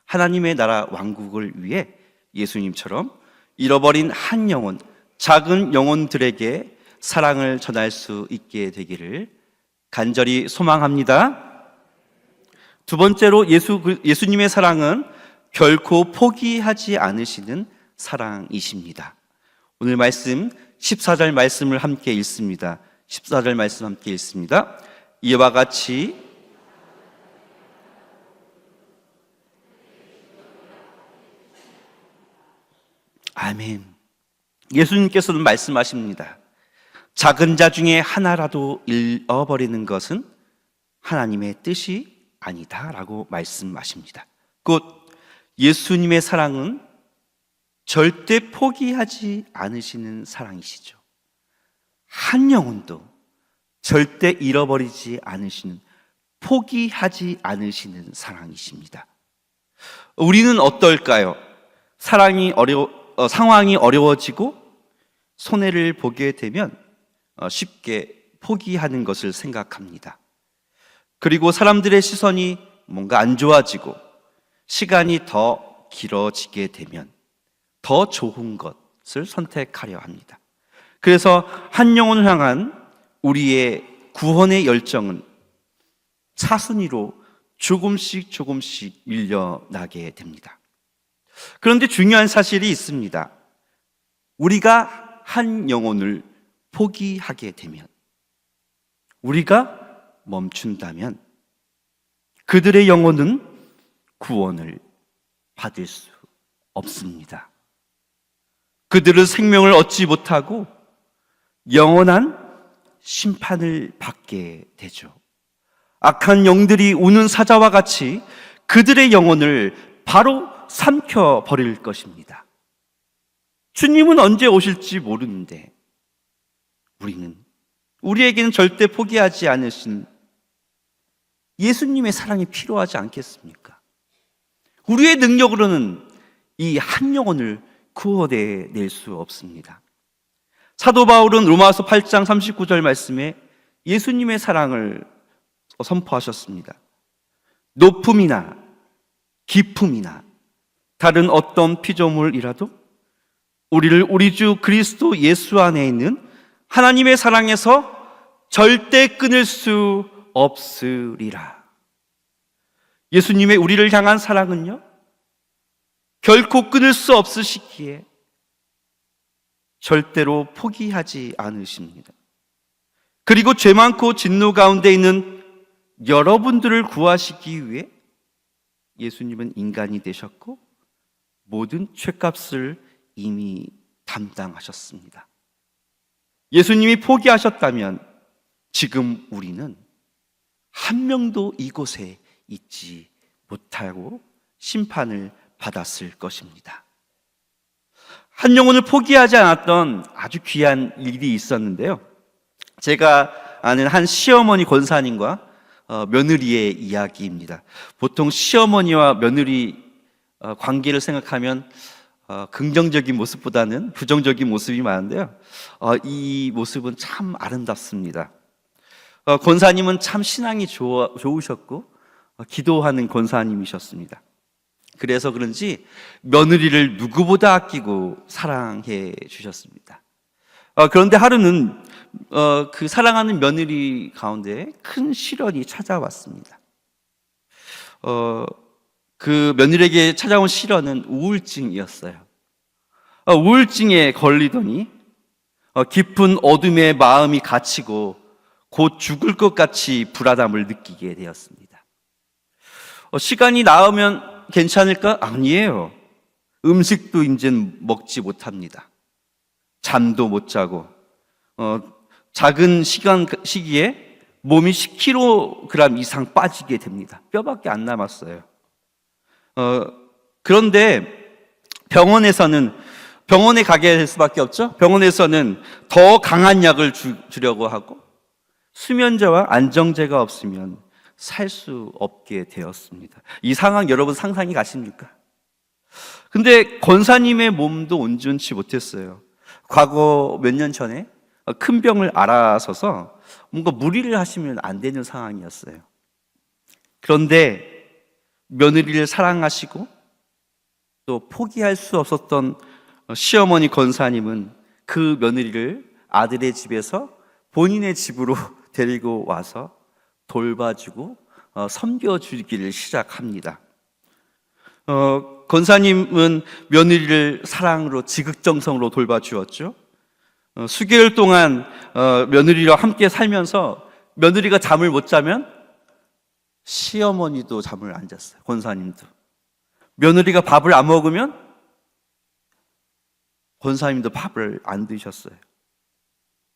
하나님의 나라 왕국을 위해 예수님처럼 잃어버린 한 영혼, 작은 영혼들에게 사랑을 전할 수 있게 되기를 간절히 소망합니다. 두 번째로 예수님의 사랑은 결코 포기하지 않으시는 사랑이십니다. 오늘 말씀 14절 말씀을 함께 읽습니다. 14절 말씀 함께 읽습니다. 이와 같이 아멘. 예수님께서는 말씀하십니다. 작은 자 중에 하나라도 잃어버리는 것은 하나님의 뜻이 아니다라고 말씀하십니다. 곧 예수님의 사랑은 절대 포기하지 않으시는 사랑이시죠. 한 영혼도 절대 잃어버리지 않으시는, 포기하지 않으시는 사랑이십니다. 우리는 어떨까요? 상황이 어려워지고 손해를 보게 되면 쉽게 포기하는 것을 생각합니다. 그리고 사람들의 시선이 뭔가 안 좋아지고 시간이 더 길어지게 되면 더 좋은 것을 선택하려 합니다. 그래서 한 영혼을 향한 우리의 구원의 열정은 차순위로 조금씩 밀려나게 됩니다. 그런데 중요한 사실이 있습니다. 우리가 한 영혼을 포기하게 되면, 우리가 멈춘다면 그들의 영혼은 구원을 받을 수 없습니다. 그들은 생명을 얻지 못하고 영원한 심판을 받게 되죠. 악한 영들이 우는 사자와 같이 그들의 영혼을 바로 삼켜버릴 것입니다. 주님은 언제 오실지 모르는데 우리에게는 절대 포기하지 않으신 예수님의 사랑이 필요하지 않겠습니까? 우리의 능력으로는 이 한 영혼을 구원해낼 수 없습니다. 사도 바울은 로마서 8장 39절 말씀에 예수님의 사랑을 선포하셨습니다. 높음이나 깊음이나 다른 어떤 피조물이라도 우리를 우리 주 그리스도 예수 안에 있는 하나님의 사랑에서 절대 끊을 수 없으리라. 예수님의 우리를 향한 사랑은요, 결코 끊을 수 없으시기에 절대로 포기하지 않으십니다. 그리고 죄 많고 진노 가운데 있는 여러분들을 구하시기 위해 예수님은 인간이 되셨고 모든 죄값을 이미 담당하셨습니다. 예수님이 포기하셨다면 지금 우리는 한 명도 이곳에 있지 못하고 심판을 받았을 것입니다. 한 영혼을 포기하지 않았던 아주 귀한 일이 있었는데요. 제가 아는 한 시어머니 권사님과 며느리의 이야기입니다. 보통 시어머니와 며느리 관계를 생각하면 긍정적인 모습보다는 부정적인 모습이 많은데요. 이 모습은 참 아름답습니다. 권사님은 참 신앙이 좋으셨고 기도하는 권사님이셨습니다. 그래서 그런지 며느리를 누구보다 아끼고 사랑해 주셨습니다. 그런데 하루는 그 사랑하는 며느리 가운데 큰 시련이 찾아왔습니다. 그 며느리에게 찾아온 시련은 우울증이었어요. 우울증에 걸리더니 깊은 어둠에 마음이 갇히고 곧 죽을 것 같이 불안함을 느끼게 되었습니다. 시간이 나으면 괜찮을까? 아니에요. 음식도 이젠 먹지 못합니다. 잠도 못 자고 작은 시기에 몸이 10kg 이상 빠지게 됩니다. 뼈밖에 안 남았어요. 그런데 병원에 가게 될 수밖에 없죠. 병원에서는 더 강한 약을 주려고 하고 수면제와 안정제가 없으면 살 수 없게 되었습니다. 이 상황 여러분 상상이 가십니까? 근데 권사님의 몸도 온전치 못했어요. 과거 몇 년 전에 큰 병을 앓아서서 뭔가 무리를 하시면 안 되는 상황이었어요. 그런데 며느리를 사랑하시고 또 포기할 수 없었던 시어머니 권사님은 그 며느리를 아들의 집에서 본인의 집으로 데리고 와서 돌봐주고 섬겨주기를 시작합니다. 권사님은 며느리를 사랑으로 지극정성으로 돌봐주었죠. 수개월 동안 며느리와 함께 살면서 며느리가 잠을 못 자면 시어머니도 잠을 안 잤어요. 권사님도. 며느리가 밥을 안 먹으면 권사님도 밥을 안 드셨어요.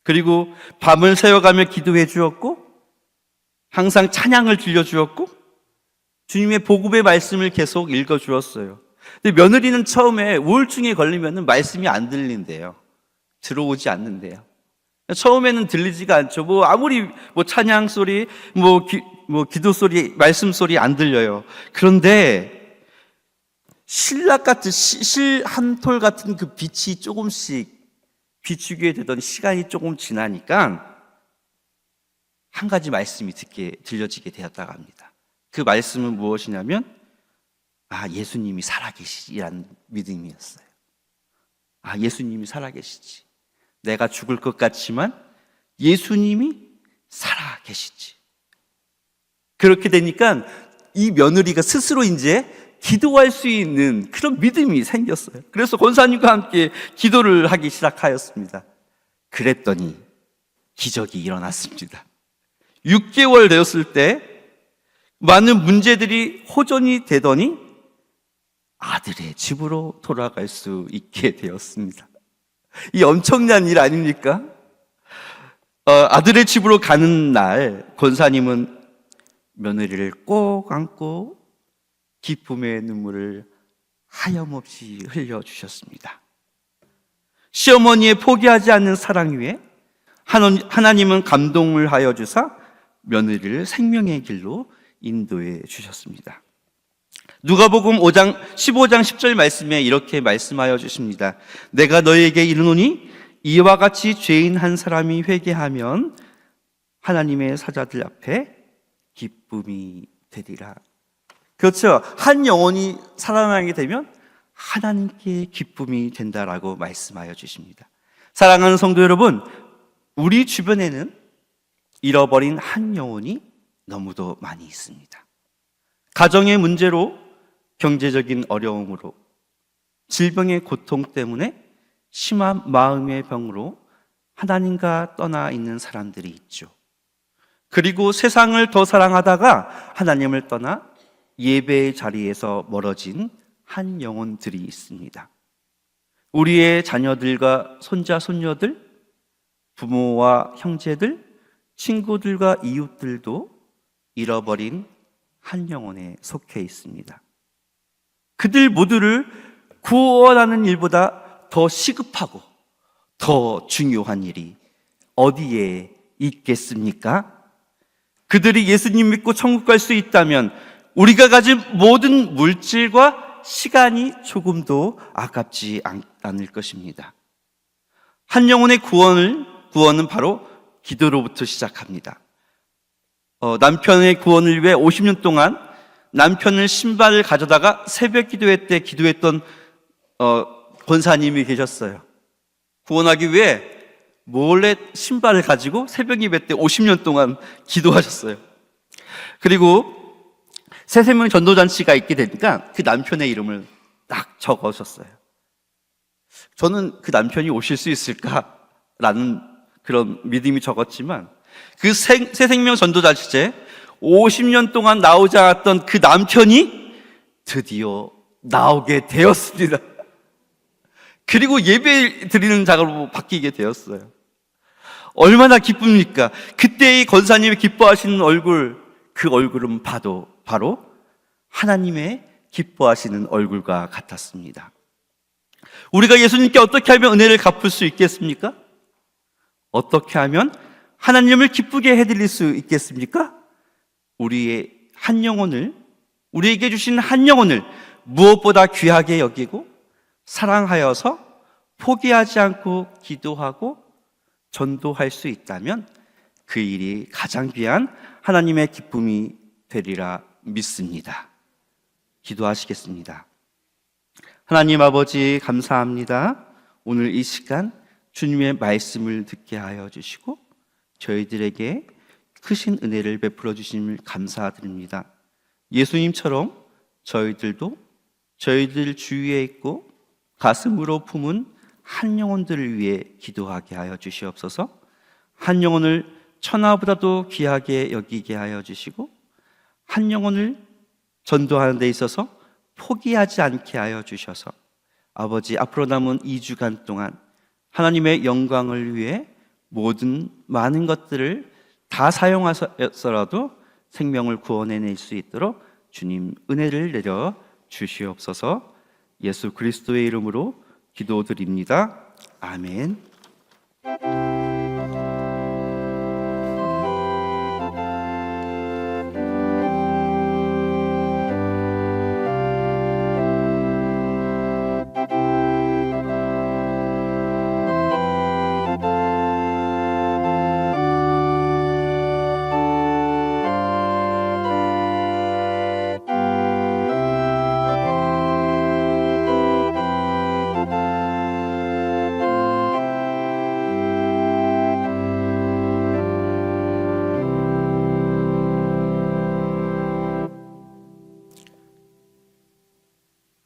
그리고 밤을 새워가며 기도해 주었고 항상 찬양을 들려주었고 주님의 복음의 말씀을 계속 읽어주었어요. 근데 며느리는 처음에 우울증에 걸리면 말씀이 안 들린대요. 들어오지 않는데요. 처음에는 들리지가 않죠. 아무리 찬양 소리, 기도 소리, 말씀 소리 안 들려요. 그런데 실락 같은 실 한 톨 같은 그 빛이 조금씩 비추게 되던 시간이 조금 지나니까 한 가지 말씀이 들려지게 되었다고 합니다. 그 말씀은 무엇이냐면 예수님이 살아계시지라는 믿음이었어요. 예수님이 살아계시지. 내가 죽을 것 같지만 예수님이 살아계시지. 그렇게 되니까 이 며느리가 스스로 이제 기도할 수 있는 그런 믿음이 생겼어요. 그래서 권사님과 함께 기도를 하기 시작하였습니다. 그랬더니 기적이 일어났습니다. 6개월 되었을 때 많은 문제들이 호전이 되더니 아들의 집으로 돌아갈 수 있게 되었습니다. 이 엄청난 일 아닙니까? 아들의 집으로 가는 날 권사님은 며느리를 꼭 안고 기쁨의 눈물을 하염없이 흘려주셨습니다. 시어머니의 포기하지 않는 사랑 위에 하나님은 감동을 하여 주사 며느리를 생명의 길로 인도해 주셨습니다. 누가복음 15장 10절 말씀에 이렇게 말씀하여 주십니다. 내가 너희에게 이르노니 이와 같이 죄인 한 사람이 회개하면 하나님의 사자들 앞에 기쁨이 되리라. 그렇죠. 한 영혼이 살아나게 되면 하나님께 기쁨이 된다라고 말씀하여 주십니다. 사랑하는 성도 여러분, 우리 주변에는 잃어버린 한 영혼이 너무도 많이 있습니다. 가정의 문제로, 경제적인 어려움으로, 질병의 고통 때문에 심한 마음의 병으로 하나님과 떠나 있는 사람들이 있죠. 그리고 세상을 더 사랑하다가 하나님을 떠나 예배의 자리에서 멀어진 한 영혼들이 있습니다. 우리의 자녀들과 손자, 손녀들, 부모와 형제들, 친구들과 이웃들도 잃어버린 한 영혼에 속해 있습니다. 그들 모두를 구원하는 일보다 더 시급하고 더 중요한 일이 어디에 있겠습니까? 그들이 예수님 믿고 천국 갈 수 있다면 우리가 가진 모든 물질과 시간이 조금도 아깝지 않을 것입니다. 한 영혼의 구원은 바로 기도로부터 시작합니다. 남편의 구원을 위해 50년 동안 남편을 신발을 가져다가 새벽 기도회 때 기도했던 권사님이 계셨어요. 구원하기 위해 몰래 신발을 가지고 새벽 예배 때 50년 동안 기도하셨어요. 그리고 새생명 전도잔치가 있게 되니까 그 남편의 이름을 딱 적으셨어요. 저는 그 남편이 오실 수 있을까라는 그런 믿음이 적었지만 그 새생명 전도잔치 때 50년 동안 나오지 않았던 그 남편이 드디어 나오게 되었습니다. 그리고 예배 드리는 자로 바뀌게 되었어요. 얼마나 기쁩니까? 그때의 권사님이 기뻐하시는 얼굴, 그 얼굴은 바로 하나님의 기뻐하시는 얼굴과 같았습니다. 우리가 예수님께 어떻게 하면 은혜를 갚을 수 있겠습니까? 어떻게 하면 하나님을 기쁘게 해드릴 수 있겠습니까? 우리의 한 영혼을, 우리에게 주신 한 영혼을 무엇보다 귀하게 여기고 사랑하여서 포기하지 않고 기도하고 전도할 수 있다면 그 일이 가장 귀한 하나님의 기쁨이 되리라 믿습니다. 기도하시겠습니다. 하나님 아버지 감사합니다. 오늘 이 시간 주님의 말씀을 듣게 하여 주시고 저희들에게 크신 은혜를 베풀어 주심을 감사드립니다. 예수님처럼 저희들도 저희들 주위에 있고 가슴으로 품은 한 영혼들을 위해 기도하게 하여 주시옵소서. 한 영혼을 천하보다도 귀하게 여기게 하여 주시고 한 영혼을 전도하는 데 있어서 포기하지 않게 하여 주셔서 아버지 앞으로 남은 2주간 동안 하나님의 영광을 위해 모든 많은 것들을 다 사용하서라도 생명을 구원해낼 수 있도록 주님 은혜를 내려 주시옵소서. 예수 그리스도의 이름으로 기도드립니다. 아멘.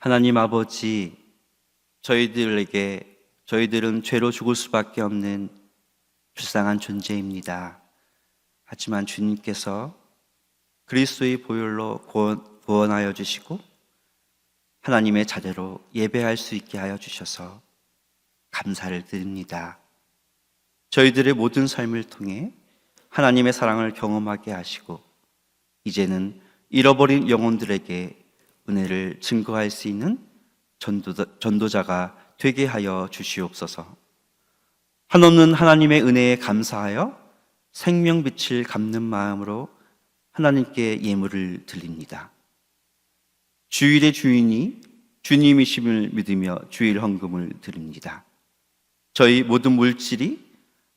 하나님 아버지, 저희들은 죄로 죽을 수밖에 없는 불쌍한 존재입니다. 하지만 주님께서 그리스도의 보혈로 구원하여 주시고 하나님의 자녀로 예배할 수 있게 하여 주셔서 감사를 드립니다. 저희들의 모든 삶을 통해 하나님의 사랑을 경험하게 하시고 이제는 잃어버린 영혼들에게 은혜를 증거할 수 있는 전도자가 되게 하여 주시옵소서. 한없는 하나님의 은혜에 감사하여 생명빛을 갚는 마음으로 하나님께 예물을 드립니다. 주일의 주인이 주님이심을 믿으며 주일 헌금을 드립니다. 저희 모든 물질이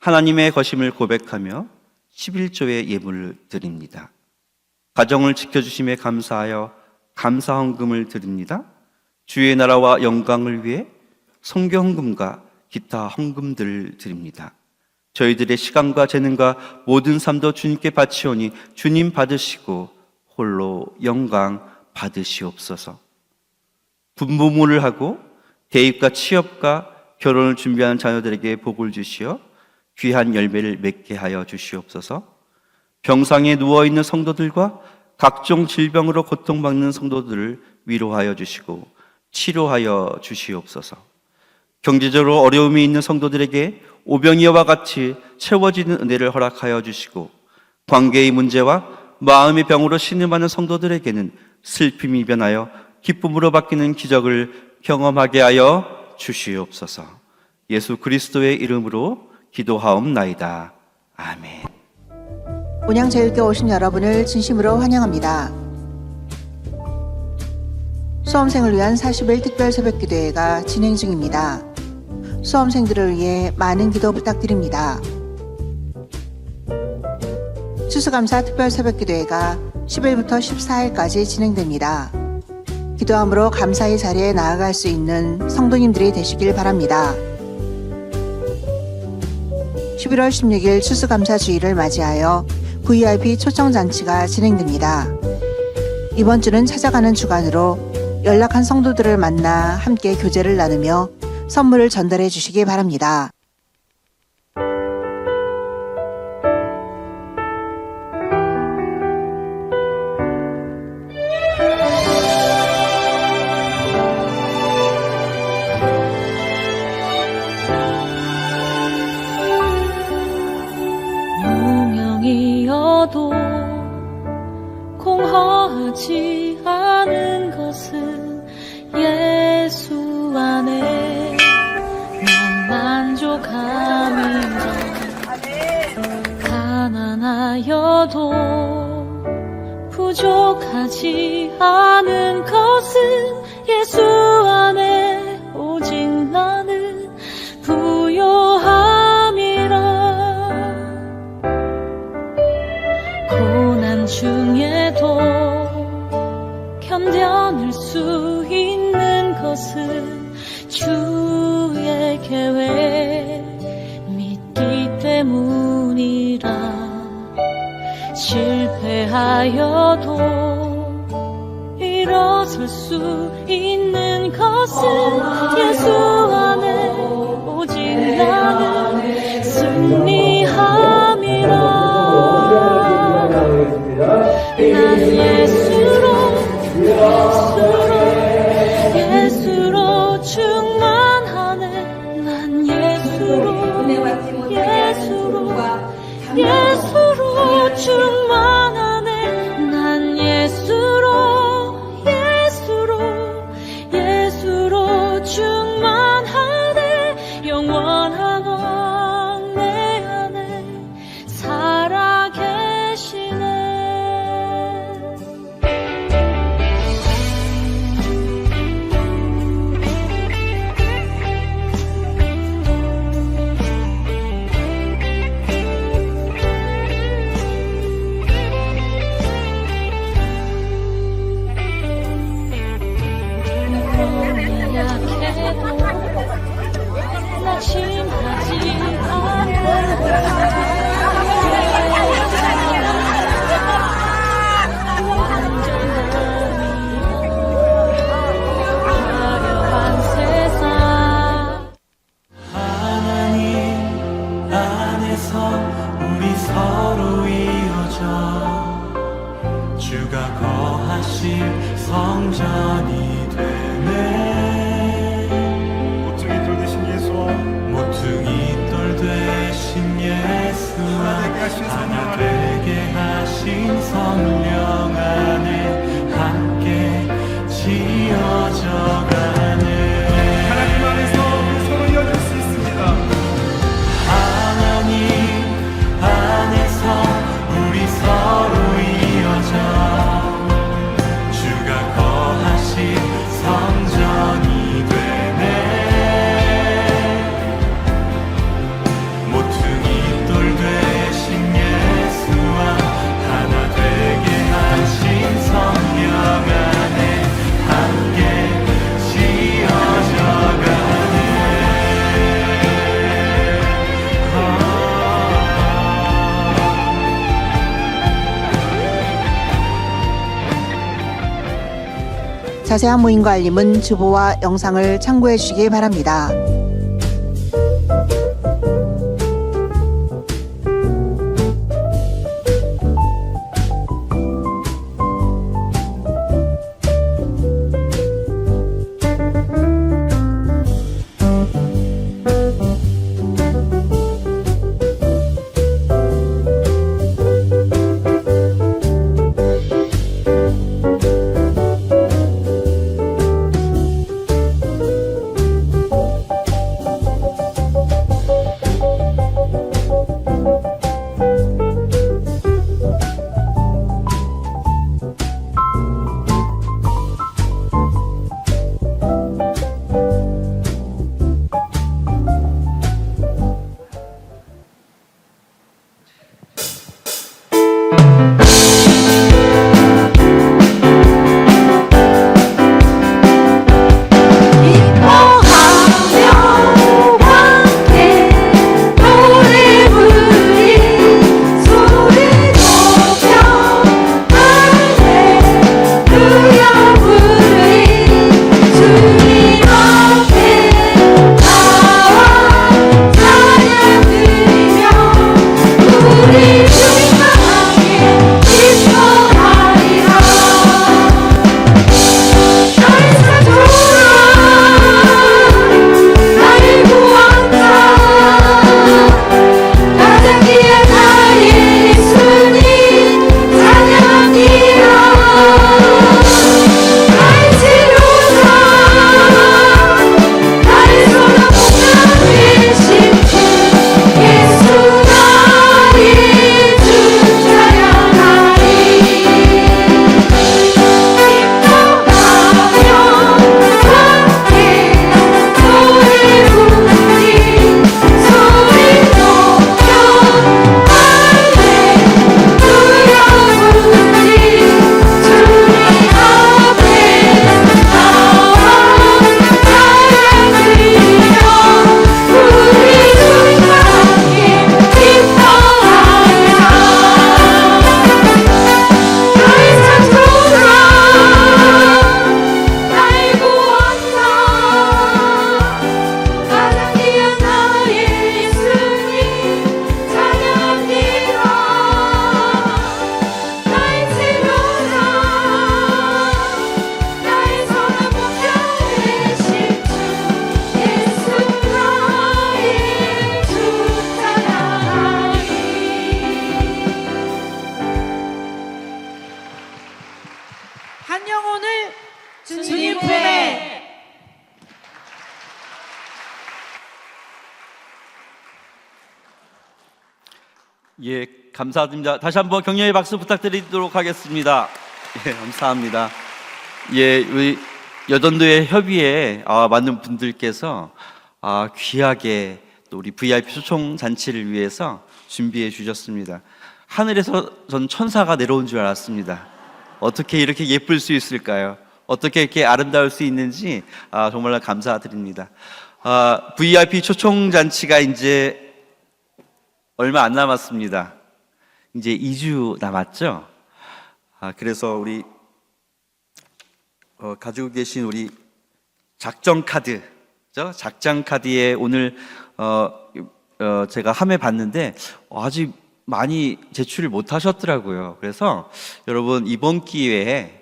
하나님의 것임을 고백하며 11조의 예물을 드립니다. 가정을 지켜주심에 감사하여 감사 헌금을 드립니다. 주의 나라와 영광을 위해 선교 헌금과 기타 헌금들을 드립니다. 저희들의 시간과 재능과 모든 삶도 주님께 바치오니 주님 받으시고 홀로 영광 받으시옵소서. 분부모를 하고 대입과 취업과 결혼을 준비하는 자녀들에게 복을 주시어 귀한 열매를 맺게 하여 주시옵소서. 병상에 누워있는 성도들과 각종 질병으로 고통받는 성도들을 위로하여 주시고 치료하여 주시옵소서. 경제적으로 어려움이 있는 성도들에게 오병이어와 같이 채워지는 은혜를 허락하여 주시고 관계의 문제와 마음의 병으로 신음하는 성도들에게는 슬픔이 변하여 기쁨으로 바뀌는 기적을 경험하게 하여 주시옵소서. 예수 그리스도의 이름으로 기도하옵나이다. 아멘. 온양제일교회 오신 여러분을 진심으로 환영합니다. 수험생을 위한 40일 특별 새벽기도회가 진행 중입니다. 수험생들을 위해 많은 기도 부탁드립니다. 추수감사 특별 새벽기도회가 10일부터 14일까지 진행됩니다. 기도함으로 감사의 자리에 나아갈 수 있는 성도님들이 되시길 바랍니다. 11월 16일 추수감사주일을 맞이하여 VIP 초청잔치가 진행됩니다. 이번 주는 찾아가는 주간으로 연락한 성도들을 만나 함께 교제를 나누며 선물을 전달해 주시기 바랍니다. 무명이어도 공허하지 않은 것은 예수 안에 난 만족함이라. 가난하여도 부족하지 않은 것은 예수 안에 오직 나는 부요함이라. 고난 중에도 견뎌낼 수 있는 것은 주의 계획 믿기 때문이라. 실패하여도 일어설 수 있는 것은 예수 안에 오직 나는 승리함이라. 난 예수로 충만하네. 난 예수로 충만하네. 난 예수로 화려한 세상 하나님 안에서 우리 서로 이어져 주가 거하실 성전이 되네. 모퉁이 돌 대신 예수와 모퉁이 돌 되신 예수와 하나 되게 하신 성령 안에 함께 지어져 가네. 하나님 안에서 우리 서로 이어질 수 있습니다. 하나님 안에서 우리 서로 이어져 주가 거하신 성전이 되네. 모퉁이 돌 되신 예수와 하나 되게 하신 성령 안에 함께 지어져 가네. 자세한 모임과 알림은 주보와 영상을 참고해 주시기 바랍니다. 예, 감사드립니다. 다시 한번 격려의 박수 부탁드리도록 하겠습니다. 예, 감사합니다. 예, 우리 여전도의 협의에 많은 분들께서 귀하게 또 우리 VIP 초청 잔치를 위해서 준비해 주셨습니다. 하늘에서 전 천사가 내려온 줄 알았습니다. 어떻게 이렇게 예쁠 수 있을까요? 어떻게 이렇게 아름다울 수 있는지 정말 감사드립니다. VIP 초청 잔치가 이제 얼마 안 남았습니다. 이제 2주 남았죠? 그래서 우리 가지고 계신 우리 작정 카드죠? 작정 카드에 오늘 제가 함에 봤는데 아직 많이 제출을 못 하셨더라고요. 그래서 여러분 이번 기회에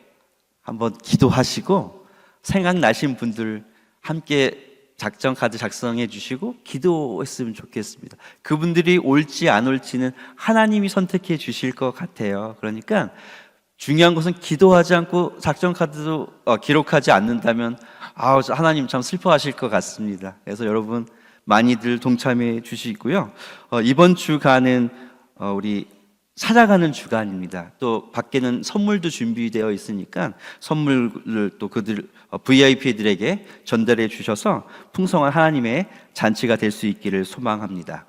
한번 기도하시고 생각나신 분들 함께 작정 카드 작성해 주시고 기도했으면 좋겠습니다. 그분들이 올지 안 올지는 하나님이 선택해 주실 것 같아요. 그러니까 중요한 것은 기도하지 않고 작정 카드도 기록하지 않는다면 하나님 참 슬퍼하실 것 같습니다. 그래서 여러분 많이들 동참해 주시고요. 이번 주간은 우리 찾아가는 주간입니다. 또 밖에는 선물도 준비되어 있으니까 선물을 또 그들 VIP들에게 전달해 주셔서 풍성한 하나님의 잔치가 될 수 있기를 소망합니다.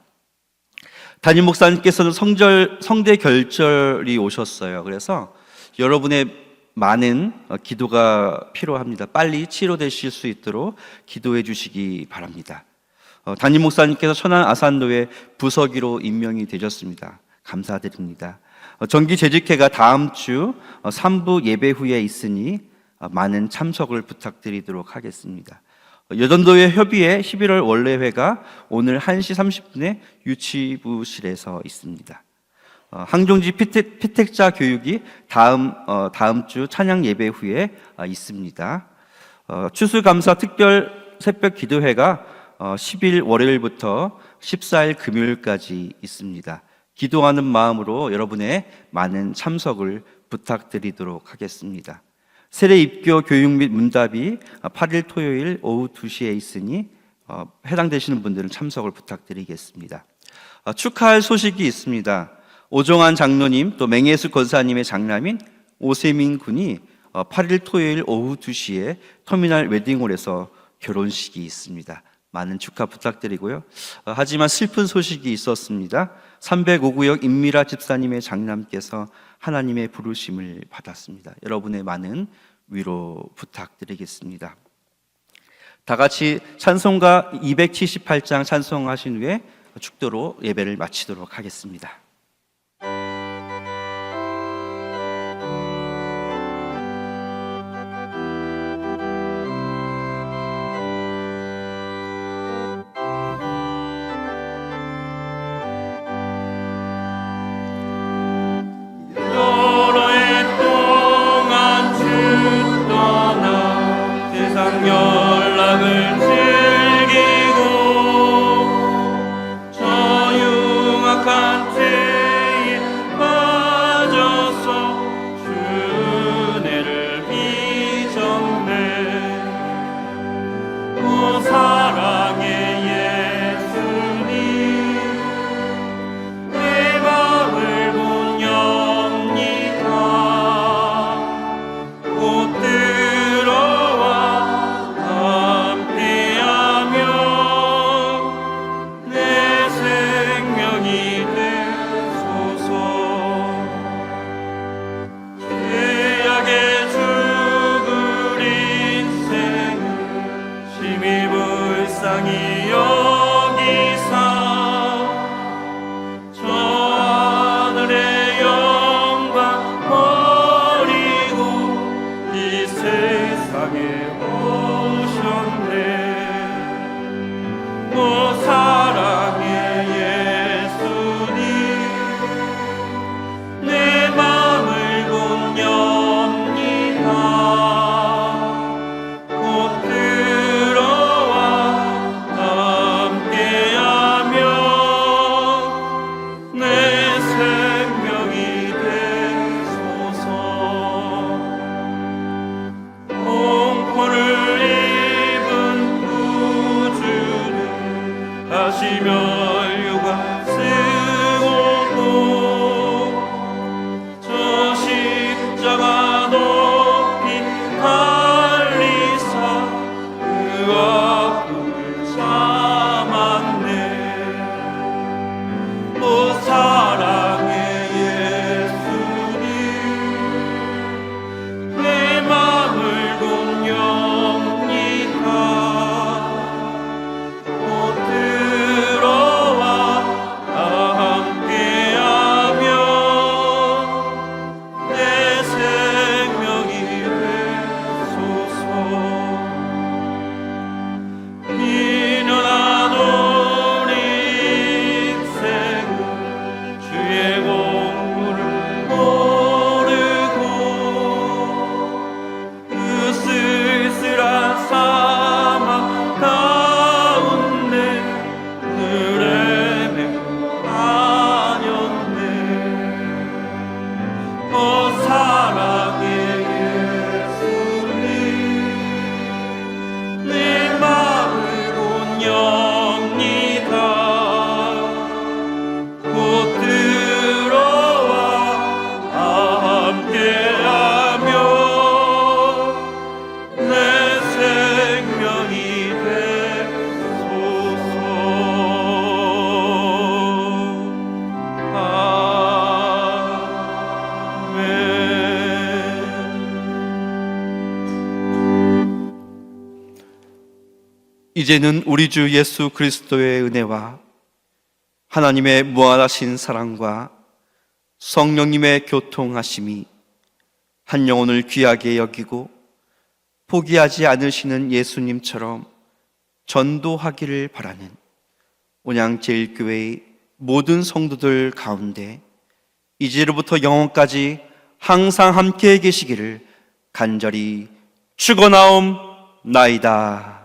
담임 목사님께서는 성대 결절이 오셨어요. 그래서 여러분의 많은 기도가 필요합니다. 빨리 치료되실 수 있도록 기도해 주시기 바랍니다. 담임 목사님께서 천안 아산로의 부서기로 임명이 되셨습니다. 감사드립니다. 정기 재직회가 다음 주 3부 예배 후에 있으니 많은 참석을 부탁드리도록 하겠습니다. 여전도회 협의회 11월 원래회가 오늘 1시 30분에 유치부실에서 있습니다. 항종지 피택자 교육이 다음 주 찬양 예배 후에 있습니다. 추수감사 특별 새벽 기도회가 10일 월요일부터 14일 금요일까지 있습니다. 기도하는 마음으로 여러분의 많은 참석을 부탁드리도록 하겠습니다. 세례 입교 교육 및 문답이 8일 토요일 오후 2시에 있으니 해당되시는 분들은 참석을 부탁드리겠습니다. 축하할 소식이 있습니다. 오종환 장로님 또 맹예수 권사님의 장남인 오세민 군이 8일 토요일 오후 2시에 터미널 웨딩홀에서 결혼식이 있습니다. 많은 축하 부탁드리고요. 하지만 슬픈 소식이 있었습니다. 305구역 임미라 집사님의 장남께서 하나님의 부르심을 받았습니다. 여러분의 많은 위로 부탁드리겠습니다. 다 같이 찬송가 278장 찬송하신 후에 축도로 예배를 마치도록 하겠습니다. 연락을 즐기고 저 흉악한 죄에 빠져서 주 은혜를 빚었네. 오 사랑의 예수님 내 맘을 못 엽니다. 곧 불쌍히 여기사 저 하늘의 영광 버리고 이 세상에 오셨네. 오 사랑의 예수 이제는 우리 주 예수 그리스도의 은혜와 하나님의 무한하신 사랑과 성령님의 교통하심이 한 영혼을 귀하게 여기고 포기하지 않으시는 예수님처럼 전도하기를 바라는 온양제일교회의 모든 성도들 가운데 이제로부터 영원까지 항상 함께 계시기를 간절히 축원하옵나이다.